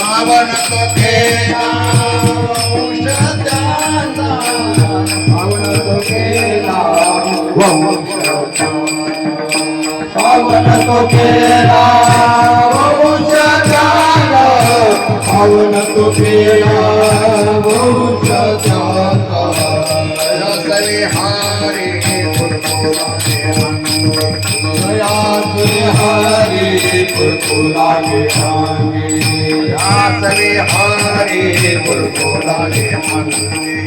पावन तो केला पावन तो केला पावन तो केला पावन तो केला रसले हारे हरे पुरपुरा के आगे आसरे हरे पुरपुरा के